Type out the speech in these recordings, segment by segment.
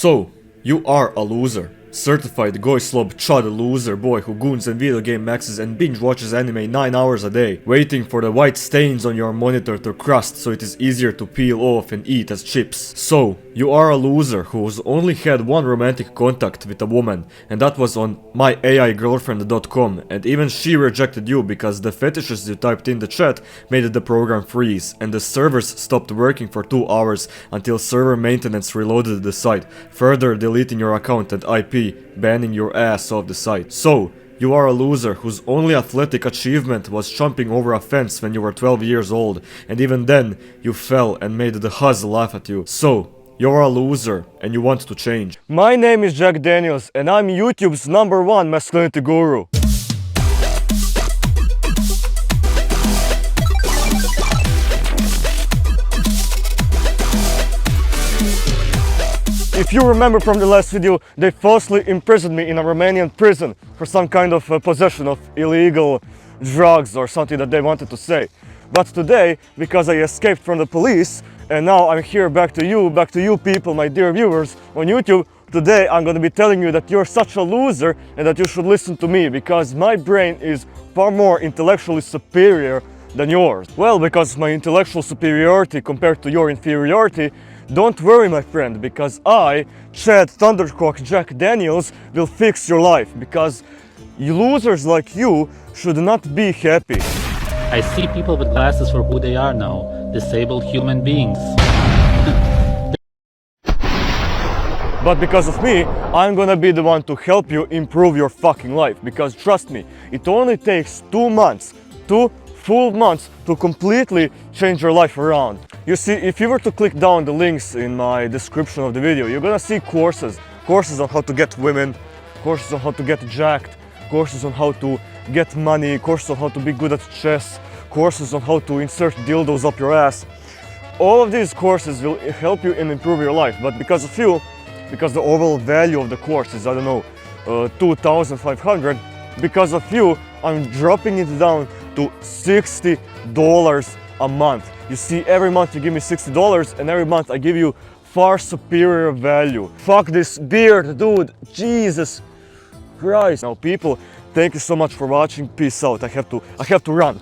So, you are a loser. Certified goy slob chud loser boy who goons and video game maxes and binge watches anime 9 hours a day, waiting for the white stains on your monitor to crust so it is easier to peel off and eat as chips. So, you are a loser who's only had one romantic contact with a woman, and that was on myaigirlfriend.com, and even she rejected you because the fetishes you typed in the chat made the program freeze, and the servers stopped working for 2 hours until server maintenance reloaded the site, further deleting your account and IP, banning your ass off the site. So, you are a loser whose only athletic achievement was jumping over a fence when you were 12 years old, and even then, you fell and made the huzz laugh at you. So, you're a loser, and you want to change. My name is Jack Daniels, and I'm YouTube's #1 masculinity guru. If you remember from the last video, they falsely imprisoned me in a Romanian prison for some kind of possession of illegal drugs or something that they wanted to say. But today, because I escaped from the police, and now I'm here back to you people, my dear viewers on YouTube, today I'm going to be telling you that you're such a loser and that you should listen to me, because my brain is far more intellectually superior than yours. Well, because of my intellectual superiority compared to your inferiority, don't worry, my friend, because I, Chad Thundercock Jack Daniels, will fix your life, because you losers like you should not be happy. I see people with glasses for who they are now, disabled human beings. But because of me, I'm gonna be the one to help you improve your fucking life, because trust me, it only takes 2 months, 2 full months to completely change your life around. You see, if you were to click down the links in my description of the video, you're gonna see courses on how to get women, courses on how to get jacked, courses on how to get money, courses on how to be good at chess, courses on how to insert dildos up your ass. All of these courses will help you and improve your life, but because of you, because the overall value of the course is, I don't know, 2,500, because of you, I'm dropping it down to $60 a month. You see, every month you give me $60, and every month I give you far superior value. Fuck this beard, dude. Jesus Christ. Now, people, thank you so much for watching. Peace out. I have to run.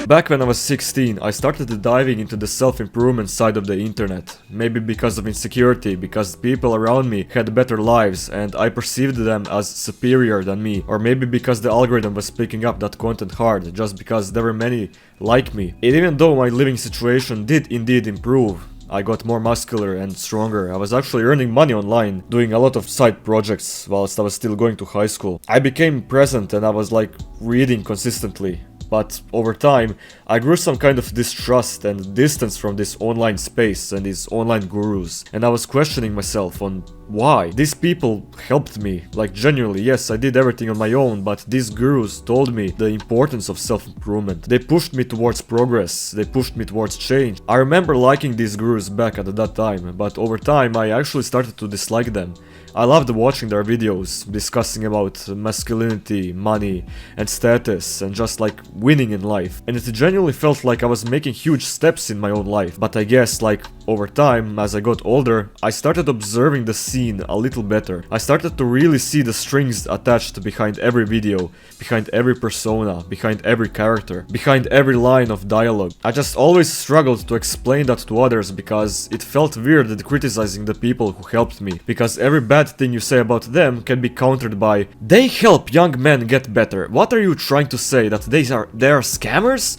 Back when I was 16, I started diving into the self-improvement side of the internet. Maybe because of insecurity, because people around me had better lives and I perceived them as superior than me. Or maybe because the algorithm was picking up that content hard, just because there were many like me. And even though my living situation did indeed improve, I got more muscular and stronger. I was actually earning money online, doing a lot of side projects whilst I was still going to high school. I became present and I was like reading consistently. But over time, I grew some kind of distrust and distance from this online space and these online gurus. And I was questioning myself on why. These people helped me, like genuinely. Yes, I did everything on my own, but these gurus told me the importance of self-improvement. They pushed me towards progress, they pushed me towards change. I remember liking these gurus back at that time, but over time I actually started to dislike them. I loved watching their videos, discussing about masculinity, money, and status, and just like winning in life. And it genuinely felt like I was making huge steps in my own life. But I guess, like, over time, as I got older, I started observing the scene a little better. I started to really see the strings attached behind every video, behind every persona, behind every character, behind every line of dialogue. I just always struggled to explain that to others because it felt weird criticizing the people who helped me, because every bad thing you say about them can be countered by, they help young men get better. What are you trying to say? That they are scammers?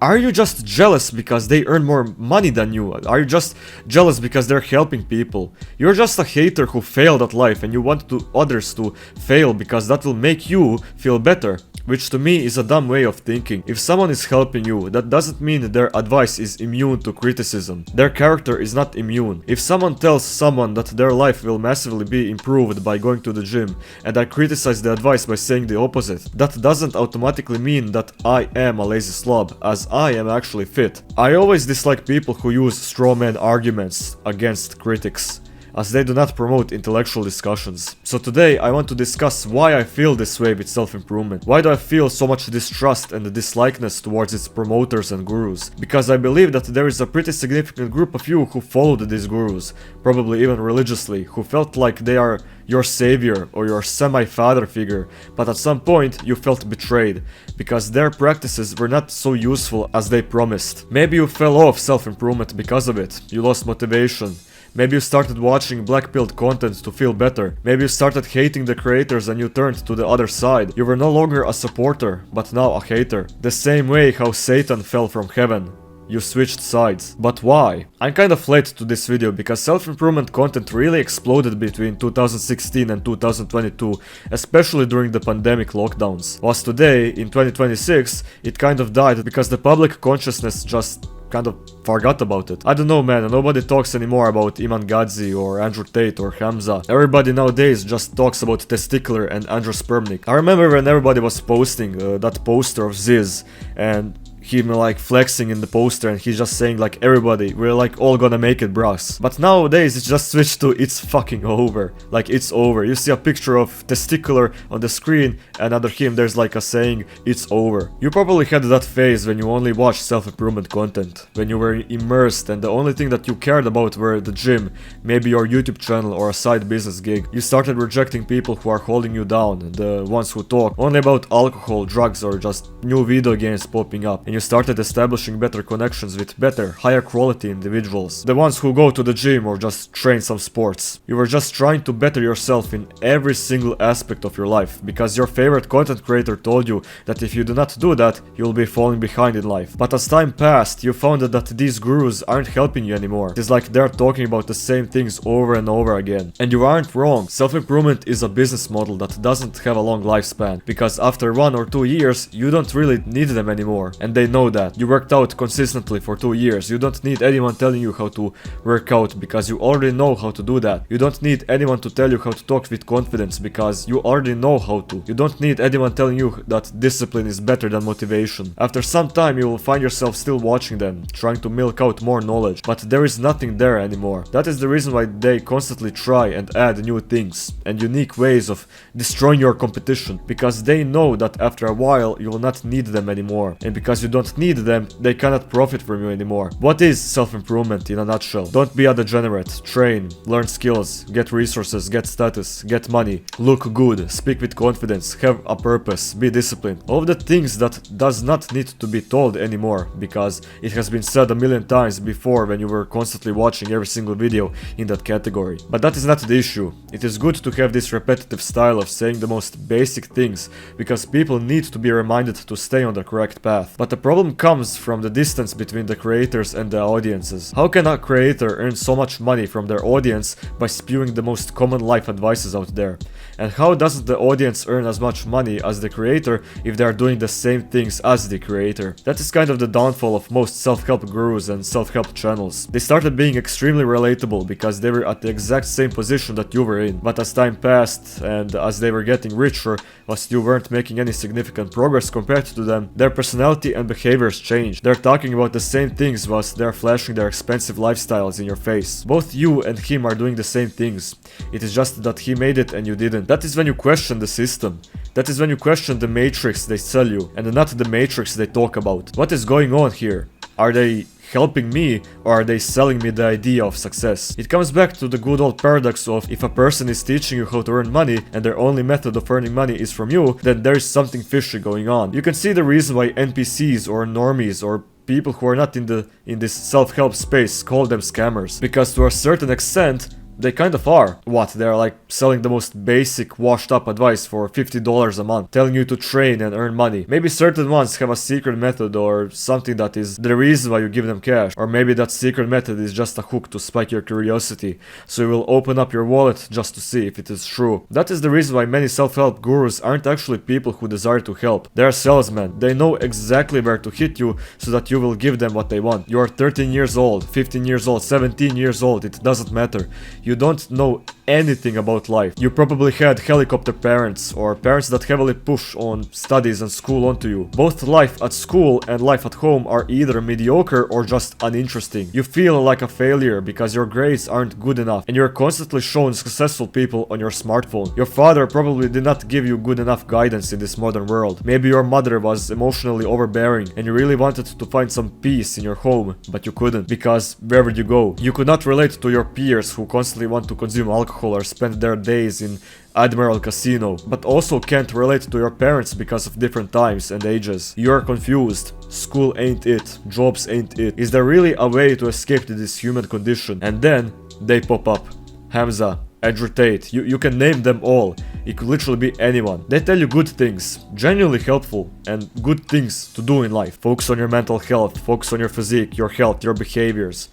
Are you just jealous because they earn more money than you? Are you just jealous because they're helping people? You're just a hater who failed at life and you want others to fail because that will make you feel better. Which to me is a dumb way of thinking. If someone is helping you, that doesn't mean their advice is immune to criticism. Their character is not immune. If someone tells someone that their life will massively be improved by going to the gym, and I criticize the advice by saying the opposite, that doesn't automatically mean that I am a lazy slob, as I am actually fit. I always dislike people who use straw man arguments against critics. as they do not promote intellectual discussions. So today I want to discuss why I feel this way with self-improvement. Why do I feel so much distrust and dislikeness towards its promoters and gurus? Because I believe that there is a pretty significant group of you who followed these gurus, probably even religiously, who felt like they are your savior or your semi-father figure, but at some point you felt betrayed, because their practices were not so useful as they promised. Maybe you fell off self-improvement because of it, you lost motivation. Maybe you started watching black-pilled content to feel better. Maybe you started hating the creators and you turned to the other side. You were no longer a supporter, but now a hater. The same way how Satan fell from heaven. You switched sides. But why? I'm kind of late to this video because self-improvement content really exploded between 2016 and 2022, especially during the pandemic lockdowns. Whilst today, in 2026, it kind of died because the public consciousness just kind of forgot about it. I don't know, man, nobody talks anymore about Iman Gadzi or Andrew Tate or Hamza. Everybody nowadays just talks about Testicular and Androspermnik. I remember when everybody was posting that poster of Ziz and him like flexing in the poster and he's just saying like, everybody, we're like all gonna make it, bros. But nowadays it's just switched to it's fucking over. Like it's over. You see a picture of Testicular on the screen and under him there's like a saying it's over. You probably had that phase when you only watched self-improvement content, when you were immersed and the only thing that you cared about were the gym, maybe your YouTube channel or a side business gig. You started rejecting people who are holding you down, the ones who talk only about alcohol, drugs or just new video games popping up, and you started establishing better connections with better, higher quality individuals. The ones who go to the gym or just train some sports. You were just trying to better yourself in every single aspect of your life, because your favorite content creator told you that if you do not do that, you'll be falling behind in life. But as time passed, you found that these gurus aren't helping you anymore. It's like they're talking about the same things over and over again. And you aren't wrong. Self-improvement is a business model that doesn't have a long lifespan, because after 1 or 2 years, you don't really need them anymore. And they know that. You worked out consistently for 2 years. You don't need anyone telling you how to work out because you already know how to do that. You don't need anyone to tell you how to talk with confidence because you already know how to. You don't need anyone telling you that discipline is better than motivation. After some time you will find yourself still watching them, trying to milk out more knowledge, but there is nothing there anymore. That is the reason why they constantly try and add new things and unique ways of destroying your competition, because they know that after a while you will not need them anymore, and because you don't need them, they cannot profit from you anymore. What is self-improvement in a nutshell? Don't be a degenerate. Train, learn skills, get resources, get status, get money, look good, speak with confidence, have a purpose, be disciplined. All of the things that does not need to be told anymore, because it has been said a million times before when you were constantly watching every single video in that category. But that is not the issue. It is good to have this repetitive style of saying the most basic things, because people need to be reminded to stay on the correct path. But the problem comes from the distance between the creators and the audiences. How can a creator earn so much money from their audience by spewing the most common life advices out there? And how doesn't the audience earn as much money as the creator if they are doing the same things as the creator? That is kind of the downfall of most self-help gurus and self-help channels. They started being extremely relatable because they were at the exact same position that you were in. But as time passed and as they were getting richer, whilst you weren't making any significant progress compared to them, their personality and behaviors changed. They're talking about the same things whilst they're flashing their expensive lifestyles in your face. Both you and him are doing the same things. It is just that he made it and you didn't. That is when you question the system. That is when you question the matrix they sell you and not the matrix they talk about. What is going on here? Are they helping me or are they selling me the idea of success? It comes back to the good old paradox of if a person is teaching you how to earn money and their only method of earning money is from you, then there is something fishy going on. You can see the reason why NPCs or normies or people who are not in this self-help space call them scammers, because to a certain extent they kind of are. What, they're like selling the most basic washed up advice for $50 a month, telling you to train and earn money. Maybe certain ones have a secret method or something that is the reason why you give them cash, or maybe that secret method is just a hook to spike your curiosity, so you will open up your wallet just to see if it is true. That is the reason why many self-help gurus aren't actually people who desire to help. They are salesmen. They know exactly where to hit you so that you will give them what they want. You are 13 years old, 15 years old, 17 years old, it doesn't matter. You don't know anything about life. You probably had helicopter parents or parents that heavily push on studies and school onto you. Both life at school and life at home are either mediocre or just uninteresting. You feel like a failure because your grades aren't good enough and you're constantly shown successful people on your smartphone. Your father probably did not give you good enough guidance in this modern world. Maybe your mother was emotionally overbearing and you really wanted to find some peace in your home, but you couldn't, because where would you go? You could not relate to your peers who constantly want to consume alcohol or spend their days in Admiral Casino, but also can't relate to your parents because of different times and ages. You're confused. School ain't it. Jobs ain't it. Is there really a way to escape to this human condition? And then they pop up. Hamza, Andrew Tate, you can name them all. It could literally be anyone. They tell you good things, genuinely helpful, and good things to do in life. Focus on your mental health, focus on your physique, your health, your behaviors.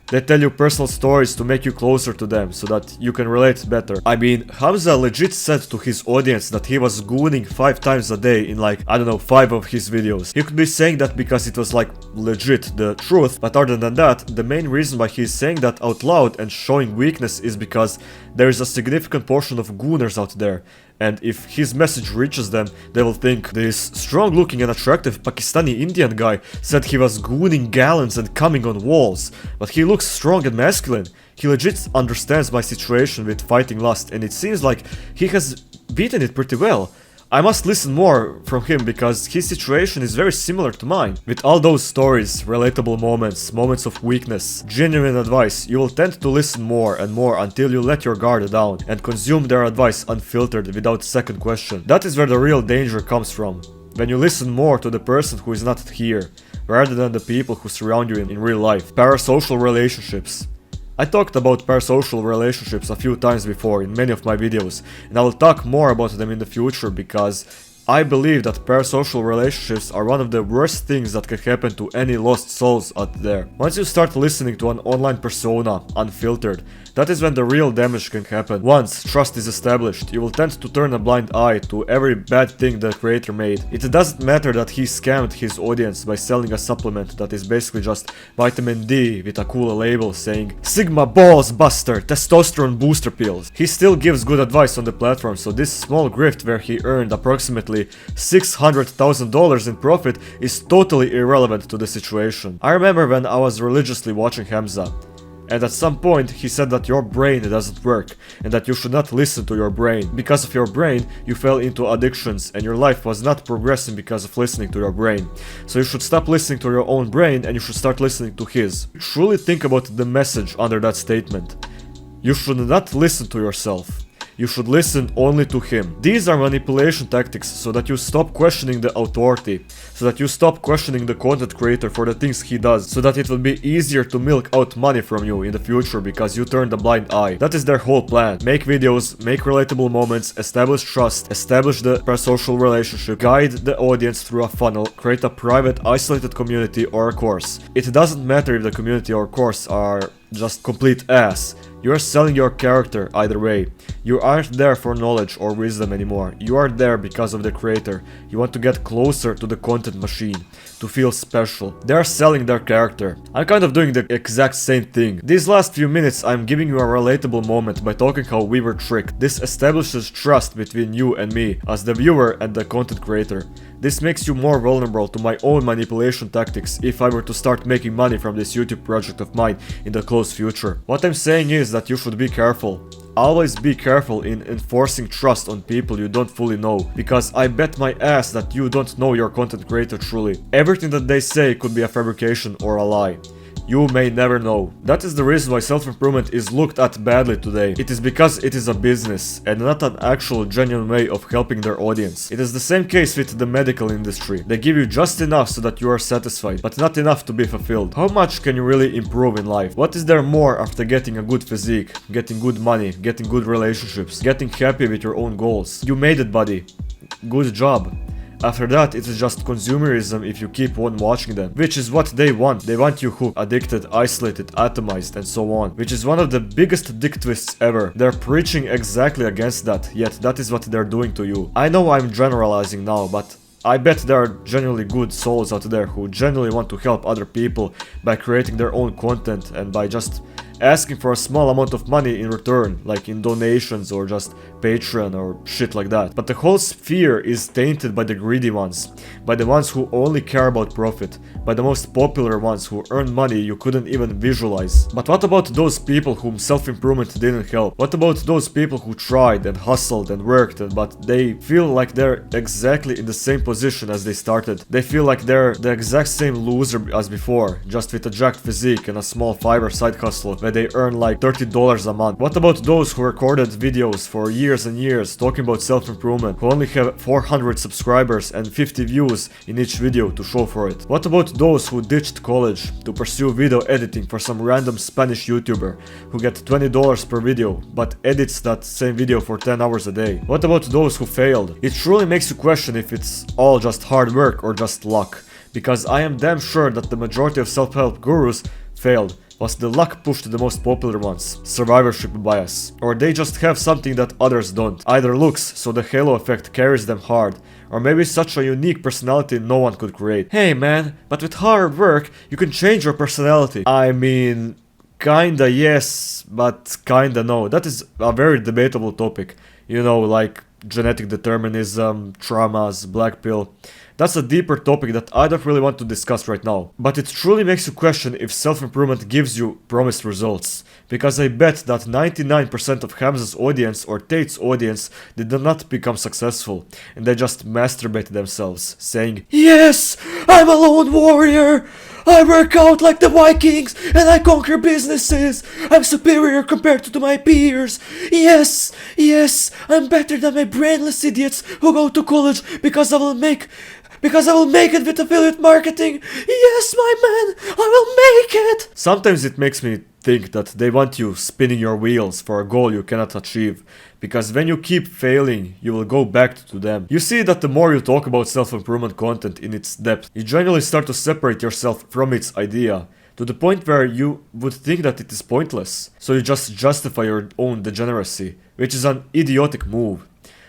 They tell you personal stories to make you closer to them, so that you can relate better. I mean, Hamza legit said to his audience that he was gooning 5 times a day in like, I don't know, 5 of his videos. He could be saying that because it was like legit the truth, but other than that, the main reason why he's saying that out loud and showing weakness is because there is a significant portion of gooners out there. And if his message reaches them, they will think this strong looking and attractive Pakistani Indian guy said he was gooning gallons and coming on walls, but he looks strong and masculine. He legit understands my situation with fighting lust, and it seems like he has beaten it pretty well. I must listen more from him because his situation is very similar to mine. With all those stories, relatable moments, moments of weakness, genuine advice, you will tend to listen more and more until you let your guard down and consume their advice unfiltered without second question. That is where the real danger comes from. When you listen more to the person who is not here, rather than the people who surround you in real life. Parasocial relationships. I talked about parasocial relationships a few times before in many of my videos, and I will talk more about them in the future because I believe that parasocial relationships are one of the worst things that can happen to any lost souls out there. Once you start listening to an online persona, unfiltered, that is when the real damage can happen. Once trust is established, you will tend to turn a blind eye to every bad thing the creator made. It doesn't matter that he scammed his audience by selling a supplement that is basically just vitamin D with a cool label saying Sigma Balls Buster Testosterone Booster Pills. He still gives good advice on the platform, so this small grift where he earned approximately $600,000 in profit is totally irrelevant to the situation. I remember when I was religiously watching Hamza, and at some point he said that your brain doesn't work and that you should not listen to your brain. Because of your brain, you fell into addictions and your life was not progressing because of listening to your brain. So you should stop listening to your own brain and you should start listening to his. Truly think about the message under that statement. You should not listen to yourself. You should listen only to him. These are manipulation tactics so that you stop questioning the authority, so that you stop questioning the content creator for the things he does, so that it will be easier to milk out money from you in the future because you turned a blind eye. That is their whole plan. Make videos, make relatable moments, establish trust, establish the parasocial relationship, guide the audience through a funnel, create a private, isolated community or a course. It doesn't matter if the community or course are just complete ass. You are selling your character either way. You aren't there for knowledge or wisdom anymore. You are there because of the creator. You want to get closer to the content machine, to feel special. They are selling their character. I'm kind of doing the exact same thing. These last few minutes I'm giving you a relatable moment by talking how we were tricked. This establishes trust between you and me, as the viewer and the content creator. This makes you more vulnerable to my own manipulation tactics if I were to start making money from this YouTube project of mine in the close future. What I'm saying is that you should be careful. Always be careful in enforcing trust on people you don't fully know, because I bet my ass that you don't know your content creator truly. Everything that they say could be a fabrication or a lie. You may never know. That is the reason why self-improvement is looked at badly today. It is because it is a business and not an actual genuine way of helping their audience. It is the same case with the medical industry. They give you just enough so that you are satisfied, but not enough to be fulfilled. How much can you really improve in life? What is there more after getting a good physique, getting good money, getting good relationships, getting happy with your own goals? You made it, buddy. Good job. After that, it is just consumerism if you keep on watching them, which is what they want. They want you hooked, addicted, isolated, atomized, and so on, which is one of the biggest dick twists ever. They're preaching exactly against that, yet that is what they're doing to you. I know I'm generalizing now, but I bet there are genuinely good souls out there who genuinely want to help other people by creating their own content and by just asking for a small amount of money in return, like in donations or just Patreon or shit like that. But the whole sphere is tainted by the greedy ones, by the ones who only care about profit, by the most popular ones who earn money you couldn't even visualize. But what about those people whom self-improvement didn't help? What about those people who tried and hustled and worked, but they feel like they're exactly in the same position as they started? They feel like they're the exact same loser as before, just with a jacked physique and a small Fiverr side hustle where they earn like $30 a month. What about those who recorded videos for years and years talking about self-improvement, who only have 400 subscribers and 50 views in each video to show for it? What about those who ditched college to pursue video editing for some random Spanish YouTuber who get $20 per video but edits that same video for 10 hours a day? What about those who failed? It truly makes you question if it's all just hard work or just luck, because I am damn sure that the majority of self-help gurus failed. Was the luck pushed to the most popular ones? Survivorship bias. Or they just have something that others don't. Either looks, so the halo effect carries them hard, or maybe such a unique personality no one could create. Hey man, but with hard work, you can change your personality. I mean, kinda yes, but kinda no. That is a very debatable topic. You know, like genetic determinism, traumas, black pill. That's a deeper topic that I don't really want to discuss right now. But it truly makes you question if self-improvement gives you promised results. Because I bet that 99% of Hamza's audience or Tate's audience did not become successful, and they just masturbate themselves, saying, "Yes, I'm a lone warrior! I work out like the Vikings and I conquer businesses! I'm superior compared to my peers! Yes, yes, I'm better than my brainless idiots who go to college because I will make it with affiliate marketing! Yes, my man, I will make it!" Sometimes it makes me think that they want you spinning your wheels for a goal you cannot achieve, because when you keep failing, you will go back to them. You see that the more you talk about self-improvement content in its depth, you generally start to separate yourself from its idea, to the point where you would think that it is pointless. So you just justify your own degeneracy, which is an idiotic move.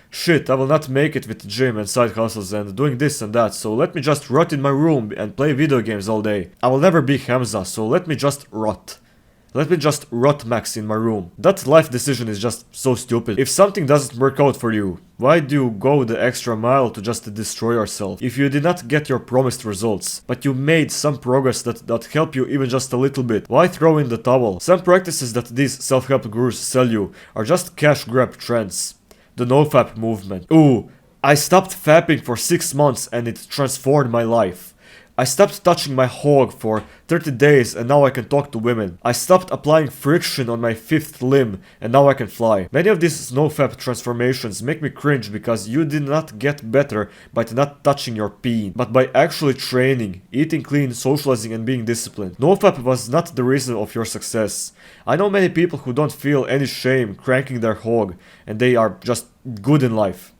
Shit, I will not make it with the gym and side hustles and doing this and that, so let me just rot in my room and play video games all day. I will never be Hamza, so let me just rot. Let me just rot max in my room. That life decision is just so stupid. If something doesn't work out for you, why do you go the extra mile to just destroy yourself? If you did not get your promised results, but you made some progress that helped you even just a little bit, why throw in the towel? Some practices that these self-help gurus sell you are just cash grab trends. The nofap movement. Ooh, I stopped fapping for 6 months and it transformed my life. I stopped touching my hog for 30 days and now I can talk to women. I stopped applying friction on my 5th limb and now I can fly. Many of these nofap transformations make me cringe because you did not get better by not touching your peen, but by actually training, eating clean, socializing and being disciplined. Nofap was not the reason of your success. I know many people who don't feel any shame cranking their hog and they are just good in life.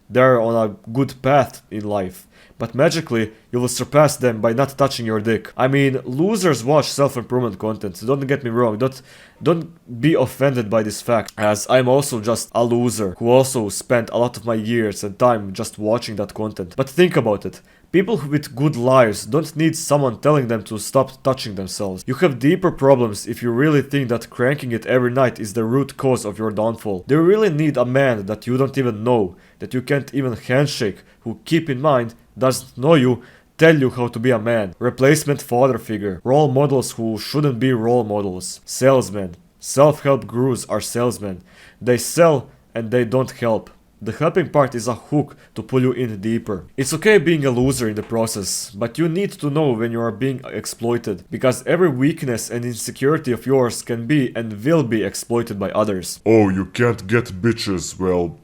They're on a good path in life. But magically, you will surpass them by not touching your dick. I mean, losers watch self-improvement content, don't get me wrong, don't be offended by this fact, as I'm also just a loser who also spent a lot of my years and time just watching that content. But think about it. People with good lives don't need someone telling them to stop touching themselves. You have deeper problems if you really think that cranking it every night is the root cause of your downfall. Do you really need a man that you don't even know, that you can't even handshake, who, keep in mind, doesn't know you, tell you how to be a man? Replacement father figure. Role models who shouldn't be role models. Salesmen. Self-help gurus are salesmen. They sell and they don't help. The helping part is a hook to pull you in deeper. It's okay being a loser in the process, but you need to know when you are being exploited, because every weakness and insecurity of yours can be and will be exploited by others. Oh, you can't get bitches, well,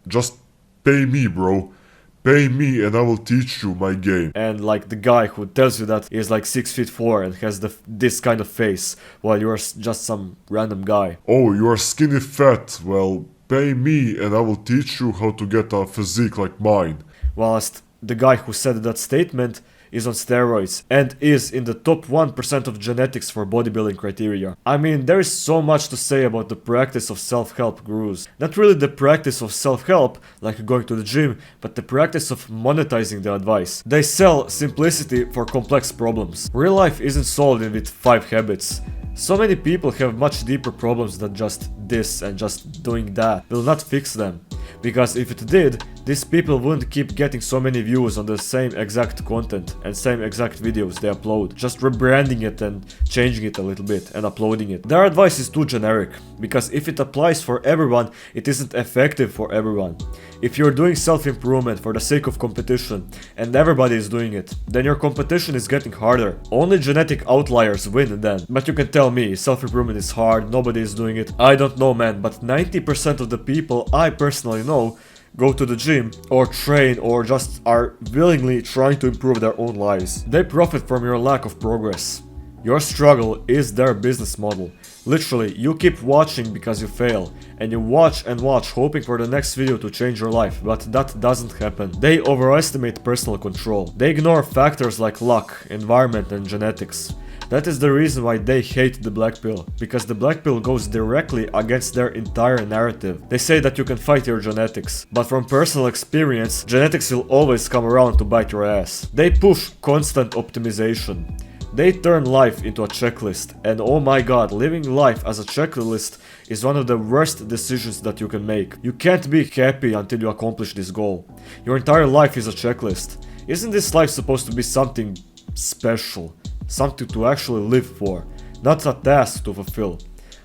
just pay me, bro. Pay me and I will teach you my game. And like the guy who tells you that he is like 6'4" and has this kind of face, while you're just some random guy. Oh, you are skinny fat, well, pay me and I will teach you how to get a physique like mine. Whilst the guy who said that statement is on steroids and is in the top 1% of genetics for bodybuilding criteria. I mean, there is so much to say about the practice of self-help gurus. Not really the practice of self-help, like going to the gym, but the practice of monetizing the advice. They sell simplicity for complex problems. Real life isn't solved with 5 habits. So many people have much deeper problems than just this, and just doing that will not fix them. Because if it did, these people wouldn't keep getting so many views on the same exact content and same exact videos they upload, just rebranding it and changing it a little bit and uploading it. Their advice is too generic, because if it applies for everyone, it isn't effective for everyone. If you're doing self-improvement for the sake of competition and everybody is doing it, then your competition is getting harder. Only genetic outliers win then. But you can tell me, self-improvement is hard, nobody is doing it. I don't know, man, but 90% of the people I personally know go to the gym or train or just are willingly trying to improve their own lives. They profit from your lack of progress. Your struggle is their business model. Literally, you keep watching because you fail, and you watch and watch hoping for the next video to change your life, but that doesn't happen. They overestimate personal control. They ignore factors like luck, environment and genetics. That is the reason why they hate the black pill, because the black pill goes directly against their entire narrative. They say that you can fight your genetics, but from personal experience, genetics will always come around to bite your ass. They push constant optimization. They turn life into a checklist, and oh my god, living life as a checklist is one of the worst decisions that you can make. You can't be happy until you accomplish this goal. Your entire life is a checklist. Isn't this life supposed to be something special? Something to actually live for, not a task to fulfill?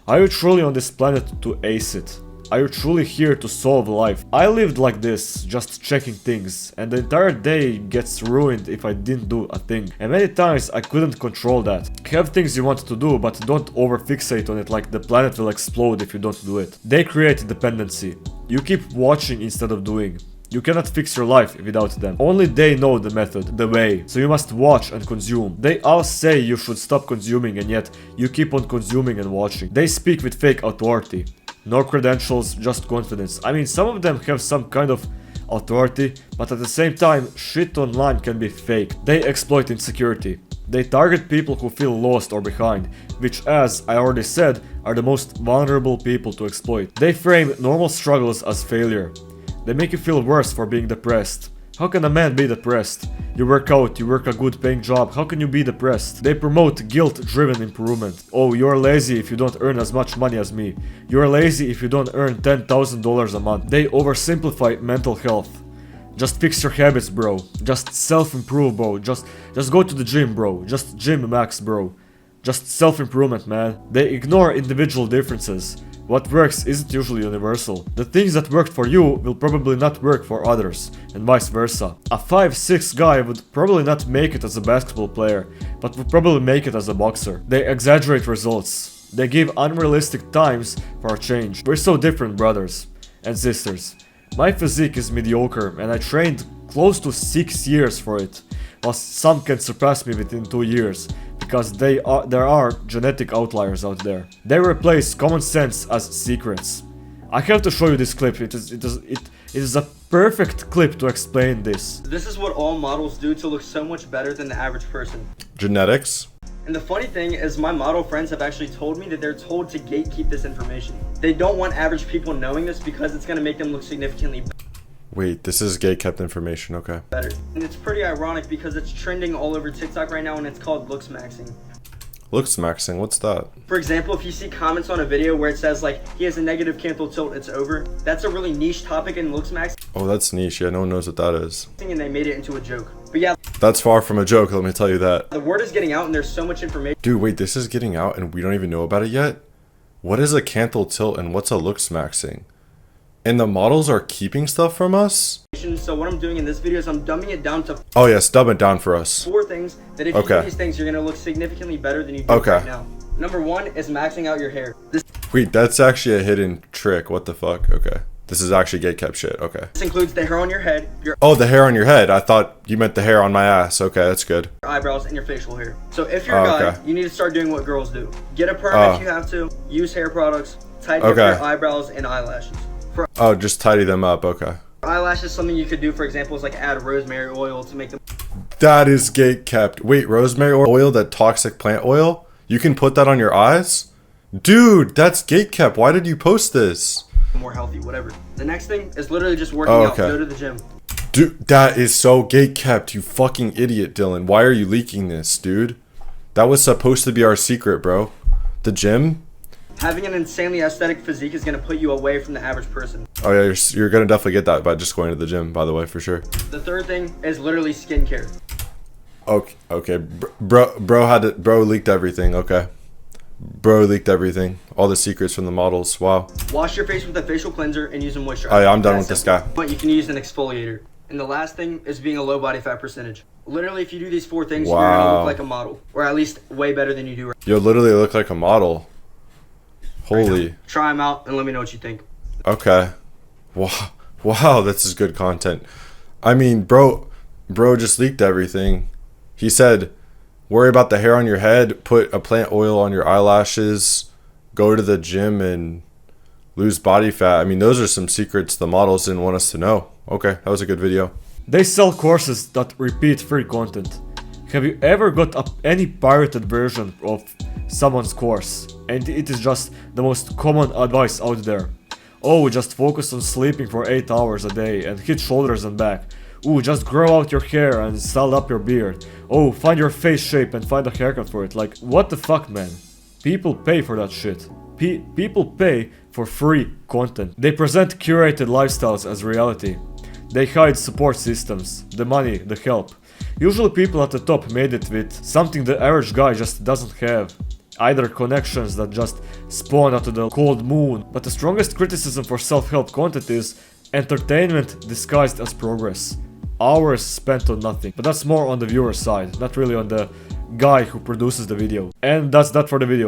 Are you truly on this planet to ace it? Are you truly here to solve life? I lived like this, just checking things, and the entire day gets ruined if I didn't do a thing. And many times I couldn't control that. Have things you want to do, but don't overfixate on it like the planet will explode if you don't do it. They create dependency. You keep watching instead of doing. You cannot fix your life without them. Only they know the method, the way. So you must watch and consume. They all say you should stop consuming, and yet you keep on consuming and watching. They speak with fake authority. No credentials, just confidence. I mean, some of them have some kind of authority, but at the same time, shit online can be fake. They exploit insecurity. They target people who feel lost or behind, which, as I already said, are the most vulnerable people to exploit. They frame normal struggles as failure. They make you feel worse for being depressed. How can a man be depressed? You work out, you work a good paying job, how can you be depressed? They promote guilt-driven improvement. Oh, you're lazy if you don't earn as much money as me. You're lazy if you don't earn $10,000 a month. They oversimplify mental health. Just fix your habits, bro. Just self-improve, bro. Just go to the gym, bro. Just gym max, bro. Just self-improvement, man. They ignore individual differences. What works isn't usually universal. The things that worked for you will probably not work for others, and vice versa. A 5'6" guy would probably not make it as a basketball player, but would probably make it as a boxer. They exaggerate results. They give unrealistic times for a change. We're so different, brothers and sisters. My physique is mediocre, and I trained close to 6 years for it, while some can surpass me within 2 years. Because there are genetic outliers out there. They replace common sense as secrets. I have to show you this clip. It is a perfect clip to explain this. This is what all models do to look so much better than the average person. Genetics. And the funny thing is my model friends have actually told me that they're told to gatekeep this information. They don't want average people knowing this because it's going to make them look significantly Wait, this is gate-kept information, okay. better. And it's pretty ironic because it's trending all over TikTok right now and it's called looks maxing. Looks maxing, what's that? For example, if you see comments on a video where it says like, he has a negative canthal tilt, it's over. That's a really niche topic in looks maxing Oh, that's niche, yeah, no one knows what that is. and they made it into a joke. But yeah, That's far from a joke, let me tell you that. the word is getting out and there's so much information. Dude, wait, this is getting out and we don't even know about it yet? What is a canthal tilt and what's a looks maxing? And the models are keeping stuff from us? So what I'm doing in this video is I'm dumbing it down to Oh yes, dumb it down for us. 4 things that if you do these things, you're going to look significantly better than you do right now. Number 1 is maxing out your hair. Wait, that's actually a hidden trick, what the fuck? Okay. This is actually gate-kept shit, okay. This includes the hair on your head, your Oh, the hair on your head. I thought you meant the hair on my ass. Okay, that's good. eyebrows, and your facial hair. So if you're a guy, okay. you need to start doing what girls do. Get a perm if you have to, use hair products, tighten up your eyebrows and eyelashes. For Oh, just tidy them up, okay. eyelashes, something you could do, for example, is like add rosemary oil to make them That is gate-kept. Wait, rosemary oil, that toxic plant oil? You can put that on your eyes? Dude, that's gate-kept. Why did you post this? more healthy, whatever. The next thing is literally just working out. Go to the gym. Dude, that is so gate-kept, you fucking idiot, Dylan. Why are you leaking this, dude? That was supposed to be our secret, bro. The gym? Having an insanely aesthetic physique is going to put you away from the average person. Oh yeah, you're gonna definitely get that by just going to the gym, by the way, for sure. The third thing is literally skincare. Okay, bro leaked everything, okay. Bro leaked everything. All the secrets from the models, wow. Wash your face with a facial cleanser and use a moisturizer. Oh yeah, I'm done with this guy. But you can use an exfoliator. And the last thing is being a low body fat percentage. Literally, if you do these 4 things, you're going to look like a model. Or at least way better than you do right You'll literally look like a model. Holy. now. Try them out and let me know what you think. Okay. Wow, this is good content. I mean, bro just leaked everything. He said, worry about the hair on your head, put a plant oil on your eyelashes, go to the gym and lose body fat. I mean, those are some secrets the models didn't want us to know. Okay, that was a good video. They sell courses that repeat free content. Have you ever got any pirated version of someone's course? And it is just the most common advice out there. Oh, just focus on sleeping for 8 hours a day and hit shoulders and back. Ooh, just grow out your hair and style up your beard. Oh, find your face shape and find a haircut for it. Like, what the fuck, man? People pay for that shit. People pay for free content. They present curated lifestyles as reality. They hide support systems, the money, the help. Usually people at the top made it with something the average guy just doesn't have. Either connections that just spawn out of the cold moon. But the strongest criticism for self-help content is entertainment disguised as progress. Hours spent on nothing. But that's more on the viewer side, not really on the guy who produces the video. And that's that for the video.